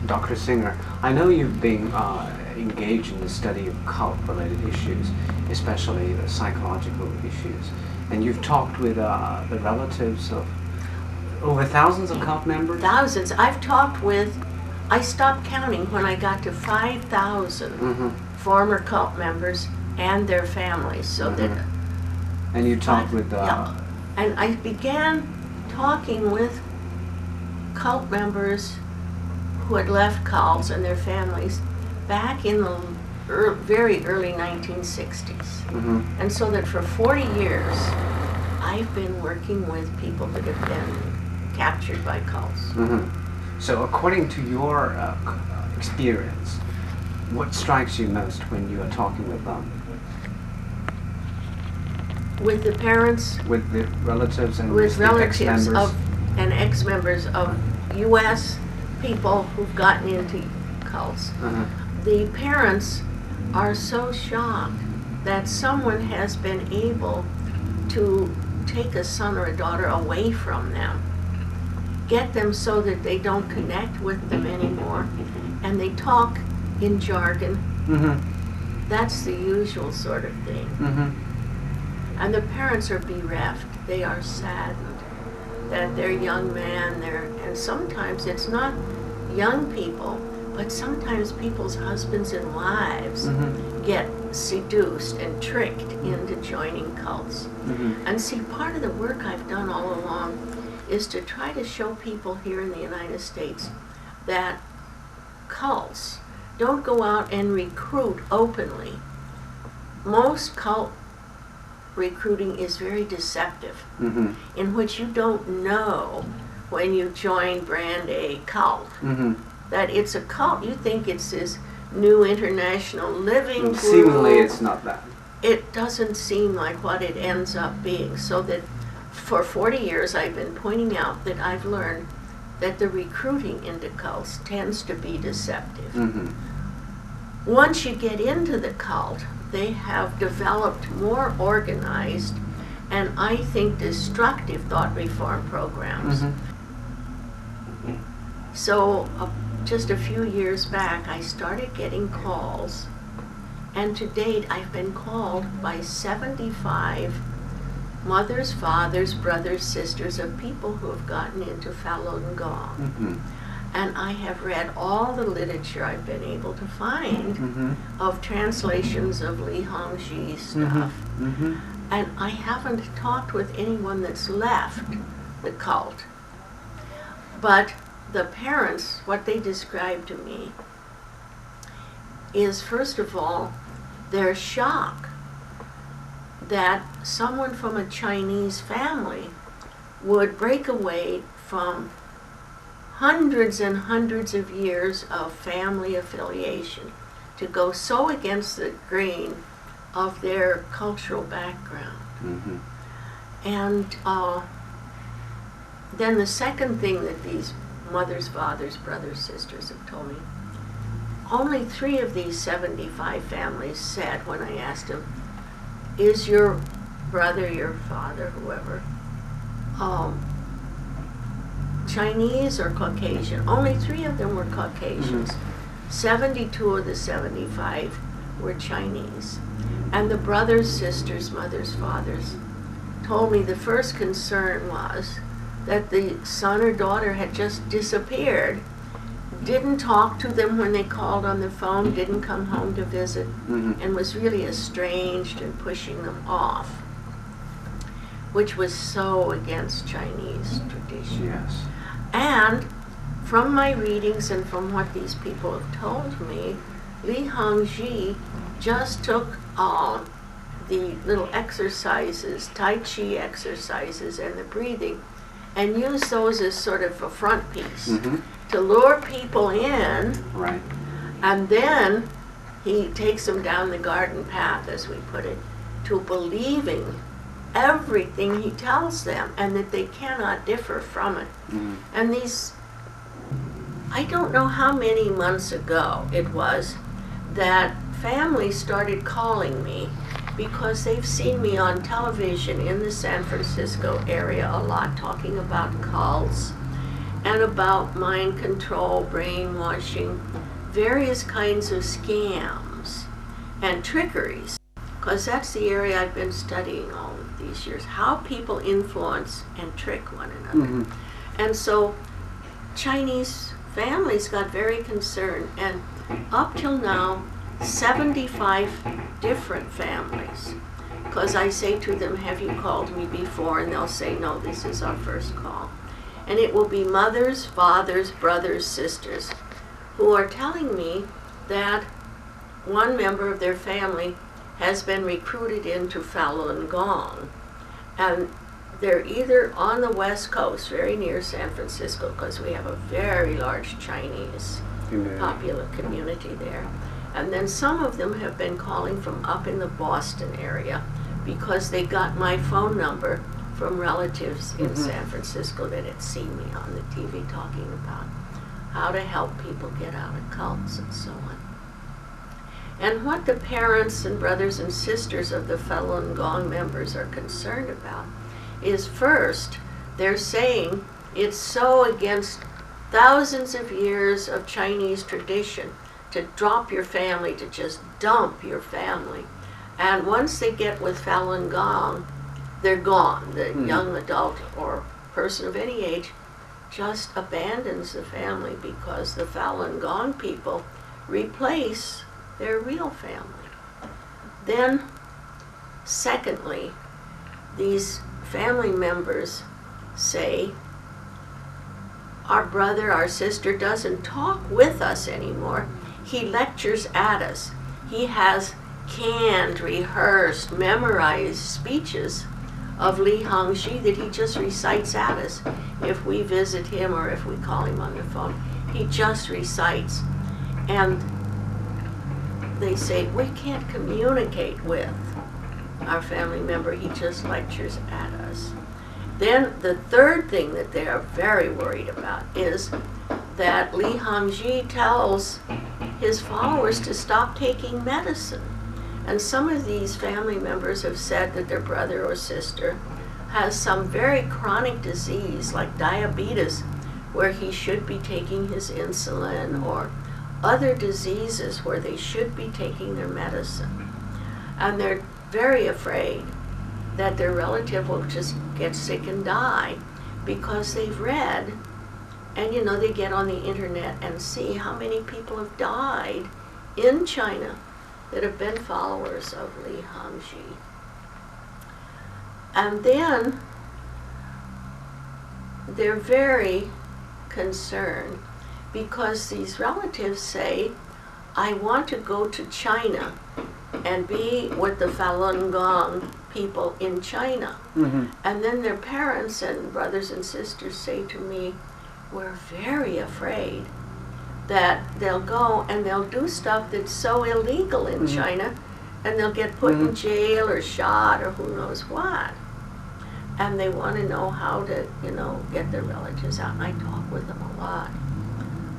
Dr. Singer, I know you've been engaged in the study of cult-related issues, especially the psychological issues, and you've talked with the relatives of over thousands of cult members? Thousands. I've talked with, I stopped counting when I got to 5,000 former cult members and their families. So that. And you talked with yeah. And I began talking with cult members who had left cults and their families back in the very early 1960s. And so that for 40 years, I've been working with people that have been captured by cults. So according to your experience, what strikes you most when you are talking with them? With the parents, with the relatives and with relatives ex-members? and ex-members of U.S. people who've gotten into cults. The parents are so shocked that someone has been able to take a son or a daughter away from them, get them so that they don't connect with them anymore, and they talk in jargon. That's the usual sort of thing. And the parents are bereft. They are saddened that their young man, and sometimes it's not young people, but sometimes people's husbands and wives get seduced and tricked into joining cults. And see, part of the work I've done all along is to try to show people here in the United States that cults don't go out and recruit openly. Most cult recruiting is very deceptive, in which you don't know when you join brand A cult that it's a cult. You think it's this new international living group. Seemingly it's not that. It doesn't seem like what it ends up being. So that for 40 years I've been pointing out that I've learned that the recruiting into cults tends to be deceptive. Once you get into the cult, they have developed more organized and I think destructive thought reform programs. So just a few years back I started getting calls, and to date I've been called by 75 mothers, fathers, brothers, sisters of people who have gotten into Falun Gong. And I have read all the literature I've been able to find of translations of Li Hongzhi stuff. And I haven't talked with anyone that's left the cult. But the parents, what they describe to me is, first of all, their shock that someone from a Chinese family would break away from hundreds and hundreds of years of family affiliation to go so against the grain of their cultural background. And then the second thing that these mothers, fathers, brothers, sisters have told me, only 3 of these 75 families said when I asked them, is your brother, your father, whoever, Chinese or Caucasian? Only 3 of them were Caucasians. 72 of the 75 were Chinese. And the brothers, sisters, mothers, fathers told me the first concern was that the son or daughter had just disappeared, didn't talk to them when they called on the phone, didn't come home to visit, and was really estranged and pushing them off, which was so against Chinese tradition. And from my readings and from what these people have told me, Li Hongzhi just took the little exercises, Tai Chi exercises and the breathing, and used those as sort of a front piece to lure people in. And then he takes them down the garden path, as we put it, to believing everything he tells them and that they cannot differ from it. And these, I don't know how many months ago it was that families started calling me because they've seen me on television in the San Francisco area a lot talking about cults, and about mind control, brainwashing, various kinds of scams and trickeries, because that's the area I've been studying all of these years, how people influence and trick one another. And so Chinese families got very concerned, and up till now, 75 different families, because I say to them, have you called me before? And they'll say, no, this is our first call. And it will be mothers, fathers, brothers, sisters, who are telling me that one member of their family has been recruited into Falun Gong. And they're either on the West Coast, very near San Francisco, because we have a very large Chinese popular community there. And then some of them have been calling from up in the Boston area because they got my phone number from relatives in San Francisco that had seen me on the TV talking about how to help people get out of cults and so on. And what the parents and brothers and sisters of the Falun Gong members are concerned about is, first, they're saying it's so against thousands of years of Chinese tradition to drop your family, to just dump your family. And once they get with Falun Gong, they're gone. The young adult or person of any age just abandons the family because the Falun Gong people replace their real family. Then, secondly, these family members say, our brother, our sister doesn't talk with us anymore. He lectures at us. He has canned, rehearsed, memorized speeches of Li Hongzhi that he just recites at us. If we visit him or if we call him on the phone, he just recites. And they say, we can't communicate with our family member, he just lectures at us. Then the third thing that they are very worried about is that Li Hongzhi tells his followers to stop taking medicine. And some of these family members have said that their brother or sister has some very chronic disease like diabetes, where he should be taking his insulin, or other diseases where they should be taking their medicine. And they're very afraid that their relative will just get sick and die, because they've read, and they get on the internet and see how many people have died in China that have been followers of Li Hongzhi. And then they're very concerned because these relatives say, I want to go to China and be with the Falun Gong people in China. And then their parents and brothers and sisters say to me, we're very afraid that they'll go and they'll do stuff that's so illegal in China, and they'll get put in jail or shot or who knows what. And they want to know how to, get their relatives out. And I talk with them a lot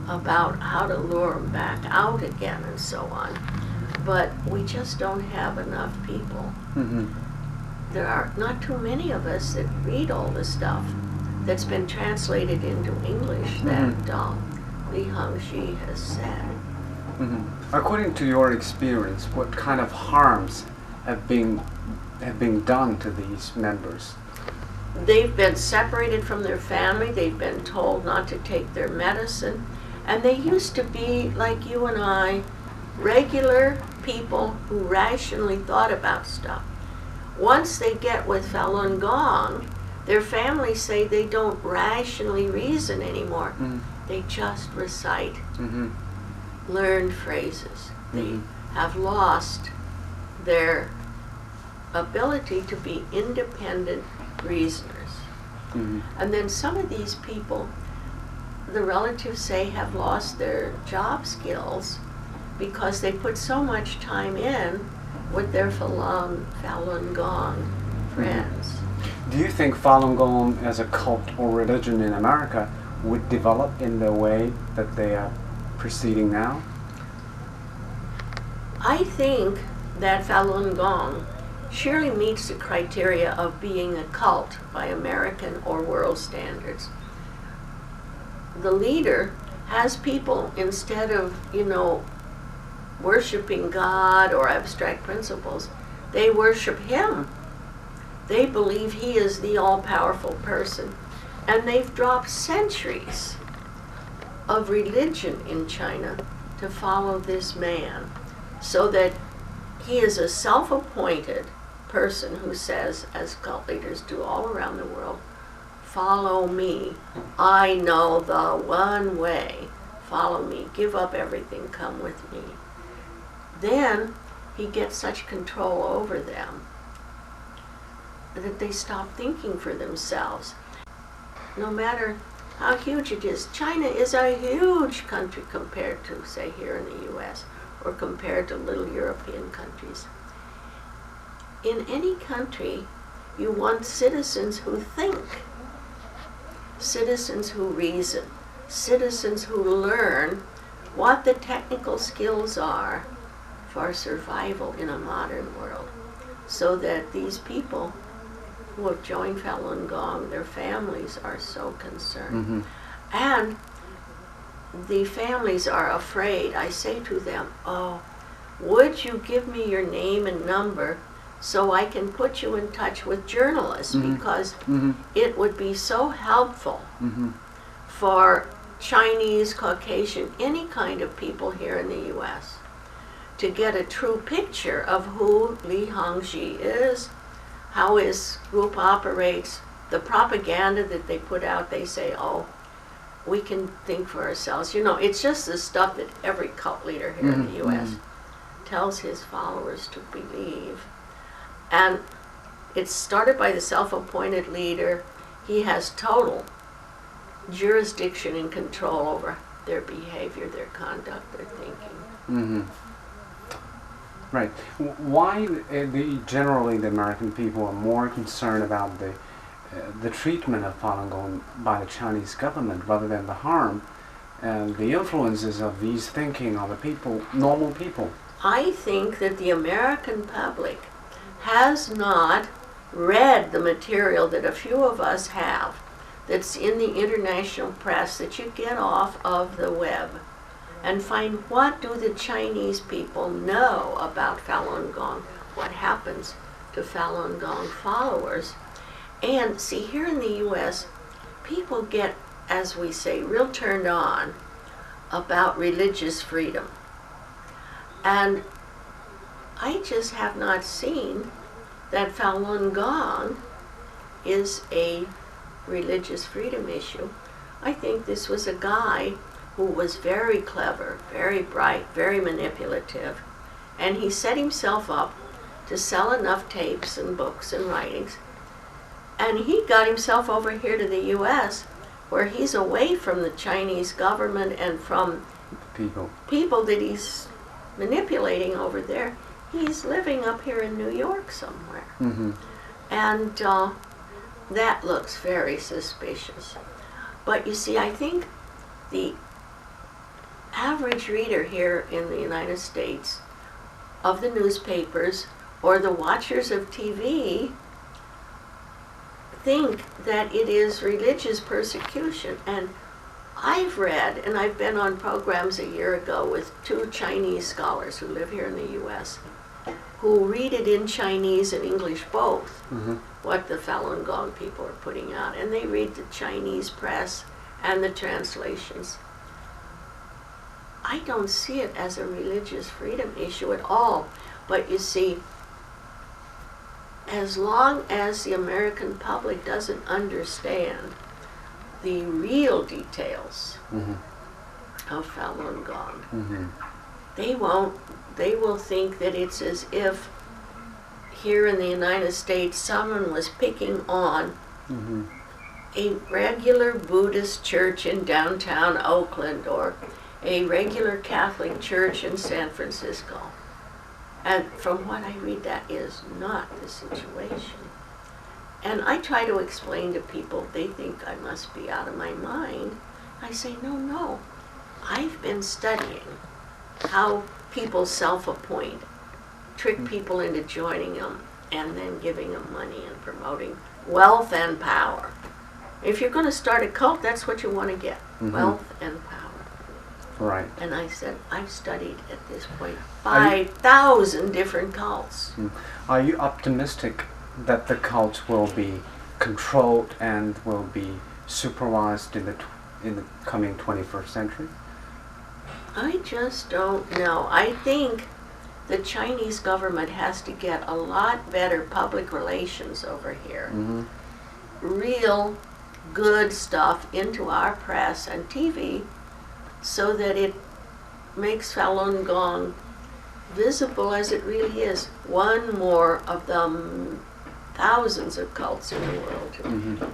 about how to lure them back out again and so on. But we just don't have enough people. There are not too many of us that read all the stuff that's been translated into English that Li Hongzhi has said. According to your experience, what kind of harms have been done to these members? They've been separated from their family. They've been told not to take their medicine. And they used to be, like you and I, regular people who rationally thought about stuff. Once they get with Falun Gong, their families say they don't rationally reason anymore. They just recite learned phrases. They have lost their ability to be independent reasoners. And then some of these people, the relatives say, have lost their job skills because they put so much time in with their Falun Gong friends. Do you think Falun Gong as a cult or religion in America would develop in the way that they are proceeding now? I think that Falun Gong surely meets the criteria of being a cult by American or world standards. the leader has people, instead of, worshiping God or abstract principles, they worship him. They believe he is the all-powerful person. And they've dropped centuries of religion in China to follow this man, so that he is a self-appointed person who says, as cult leaders do all around the world, follow me. I know the one way. Follow me. Give up everything. Come with me. Then he gets such control over them that they stop thinking for themselves. No matter how huge it is, China is a huge country compared to, say, here in the U.S. or compared to little European countries. In any country, you want citizens who think, citizens who reason, citizens who learn what the technical skills are for survival in a modern world, so that these people who have joined Falun Gong, their families are so concerned. And the families are afraid. I say to them, oh, would you give me your name and number so I can put you in touch with journalists, because it would be so helpful for Chinese, Caucasian, any kind of people here in the U.S. to get a true picture of who Li Hongzhi is, how his group operates, the propaganda that they put out. They say, oh, we can think for ourselves. It's just the stuff that every cult leader here in the U.S. tells his followers to believe. And it's started by the self-appointed leader. He has total jurisdiction and control over their behavior, their conduct, their thinking. Right. Why generally the American people are more concerned about the treatment of Falun Gong by the Chinese government rather than the harm and the influences of these thinking on the people, normal people? I think that the American public has not read the material that a few of us have, that's in the international press, that you get off of the web, and find what do the Chinese people know about Falun Gong, what happens to Falun Gong followers. And see, here in the U.S., people get, as we say, real turned on about religious freedom. And I just have not seen that Falun Gong is a religious freedom issue. I think this was a guy who was very clever, very bright, very manipulative, and he set himself up to sell enough tapes and books and writings, and he got himself over here to the U.S., where he's away from the Chinese government and from people that he's manipulating over there. He's living up here in New York somewhere. And that looks very suspicious. But you see, I think the average reader here in the United States of the newspapers or the watchers of TV think that it is religious persecution. And I've read, and I've been on programs a year ago with 2 Chinese scholars who live here in the U.S., who read it in Chinese and English both, what the Falun Gong people are putting out. And they read the Chinese press and the translations. I don't see it as a religious freedom issue at all. But you see, as long as the American public doesn't understand the real details of Falun Gong, they will think that it's as if here in the United States someone was picking on a regular Buddhist church in downtown Oakland or a regular Catholic church in San Francisco. And from what I read, that is not the situation. And I try to explain to people, they think I must be out of my mind. I say, no. I've been studying how people self-appoint, trick people into joining them, and then giving them money and promoting wealth and power. If you're going to start a cult, that's what you want to get, wealth and power. Right. And I said, I've studied at this point 5,000 different cults. Are you optimistic that the cults will be controlled and will be supervised in the coming 21st century? I just don't know. I think the Chinese government has to get a lot better public relations over here. Real good stuff into our press and TV so that it makes Falun Gong visible as it really is. One more of the thousands of cults in the world.